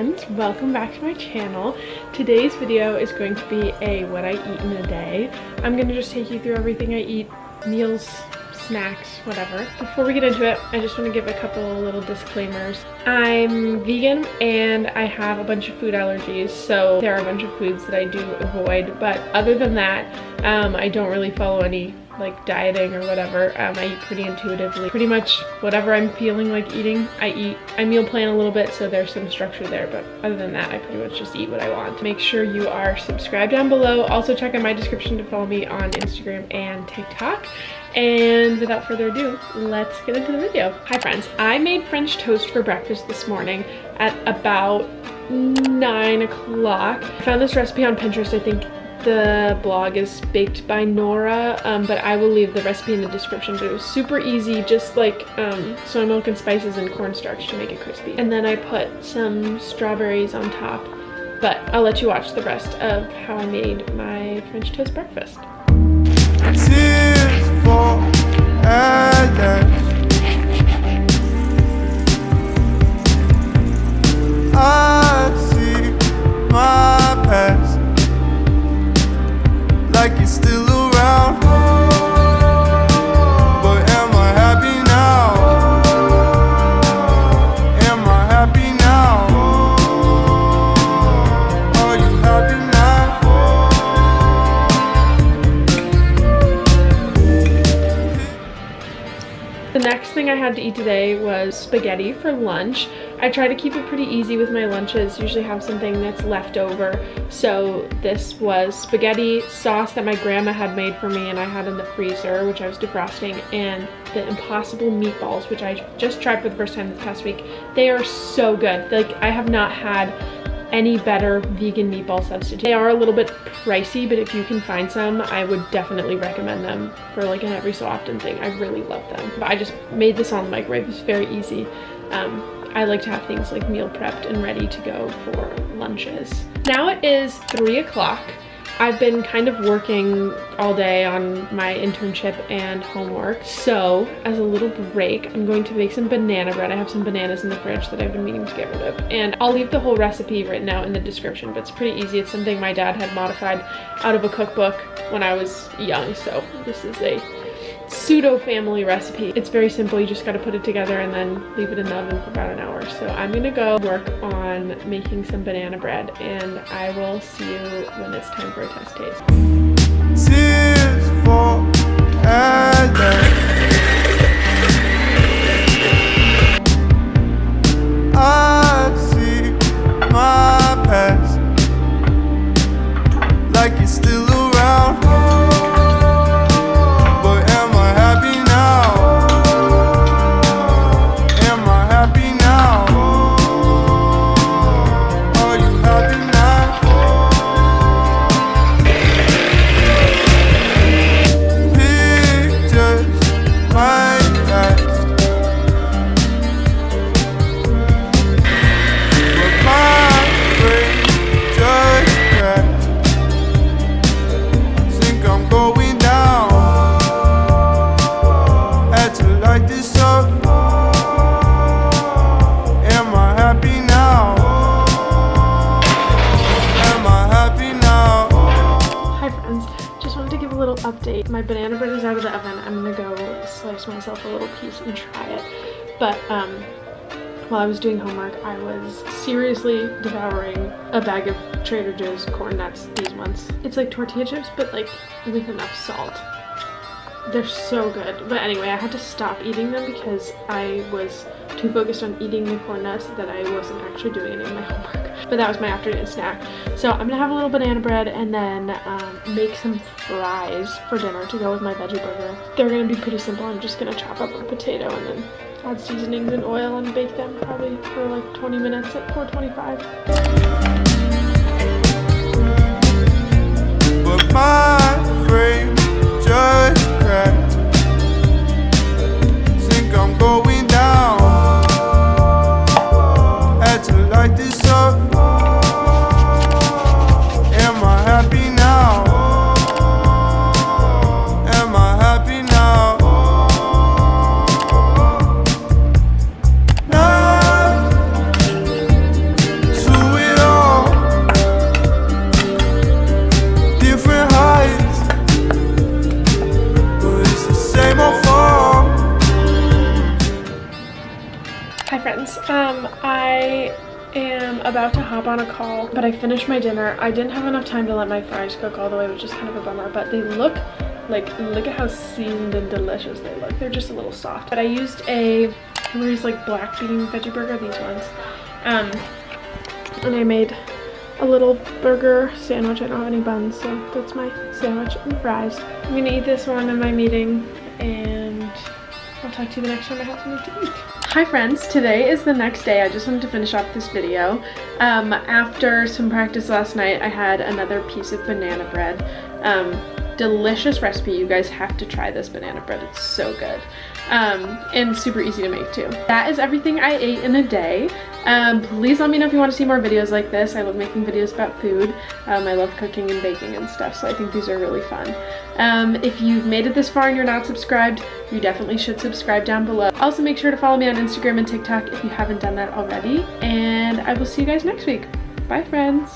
friends, welcome back to my channel. Today's video is going to be a what I eat in a day. I'm gonna just take you through everything I eat, meals, snacks, whatever. Before we get into it, I just want to give a couple little disclaimers. I'm vegan and I have a bunch of food allergies, so there are a bunch of foods that I do avoid, but other than that, I don't really follow any like dieting or whatever. I eat pretty intuitively. Pretty much whatever I'm feeling like eating, I eat. I meal plan a little bit, so there's some structure there, but other than that, I pretty much just eat what I want. Make sure you are subscribed down below. Also check out my description to follow me on Instagram and TikTok. And without further ado, let's get into the video. Hi friends, I made French toast for breakfast this morning at about 9 o'clock. I found this recipe on Pinterest. I think the blog is baked by Nora, but I will leave the recipe in the description. But it was super easy, just like soy milk and spices and cornstarch to make it crispy. And then I put some strawberries on top, but I'll let you watch the rest of how I made my French toast breakfast. Tears fall I see my past like it's still around, but am I happy now? Am I happy now? Are you happy now? The next thing I had to eat today was spaghetti for lunch. I try to keep it pretty easy with my lunches, usually have something that's left over. So this was spaghetti sauce that my grandma had made for me and I had in the freezer, which I was defrosting, and the Impossible meatballs, which I just tried for the first time this past week. They are so good. Like, I have not had any better vegan meatball substitute. They are a little bit pricey, but if you can find some, I would definitely recommend them for like an every so often thing. I really love them. But I just made this on the microwave. It's very easy. I like to have things like meal prepped and ready to go for lunches. Now it is 3 o'clock. I've been kind of working all day on my internship and homework. So as a little break, I'm going to make some banana bread. I have some bananas in the fridge that I've been meaning to get rid of. And I'll leave the whole recipe written out in the description, but it's pretty easy. It's something my dad had modified out of a cookbook when I was young. So this is a pseudo family recipe. It's very simple. You just got to put it together and then leave it in the oven for about an hour. So I'm gonna go work on making some banana bread and I will see you when it's time for a test taste. Tears fall I see my past like it's still around. Update. My banana bread is out of the oven. I'm gonna go slice myself a little piece and try it. But while I was doing homework, I was seriously devouring a bag of Trader Joe's corn nuts, these ones. It's like tortilla chips, but like with enough salt. They're so good. But anyway, I had to stop eating them because I was too focused on eating the corn nuts that I wasn't actually doing any of my homework. But that was my afternoon snack. So I'm gonna have a little banana bread and then make some fries for dinner to go with my veggie burger. They're gonna be pretty simple. I'm just gonna chop up a potato and then add seasonings and oil and bake them probably for like 20 minutes at 425. But my frame just cracked. Think I'm going down. Had to light this up. Am I happy now? Am I happy now? No. friends, I am about to hop on a call, but I finished my dinner. I didn't have enough time to let my fries cook all the way, which is kind of a bummer, but they look like, look at how seasoned and delicious they look. They're just a little soft. But I used these like black bean veggie burger, these ones, and I made a little burger sandwich. I don't have any buns, so that's my sandwich and fries. I'm gonna eat this while I'm in my meeting, and I'll talk to you the next time I have something to eat. Hi friends, today is the next day. I just wanted to finish off this video. After some practice last night, I had another piece of banana bread. Delicious recipe. You guys have to try this banana bread. It's so good. And super easy to make too. That is everything I ate in a day. Please let me know if you want to see more videos like this. I love making videos about food. I love cooking and baking and stuff, so I think these are really fun. If you've made it this far and you're not subscribed, you definitely should subscribe down below. Also, make sure to follow me on Instagram and TikTok if you haven't done that already. And I will see you guys next week. Bye, friends.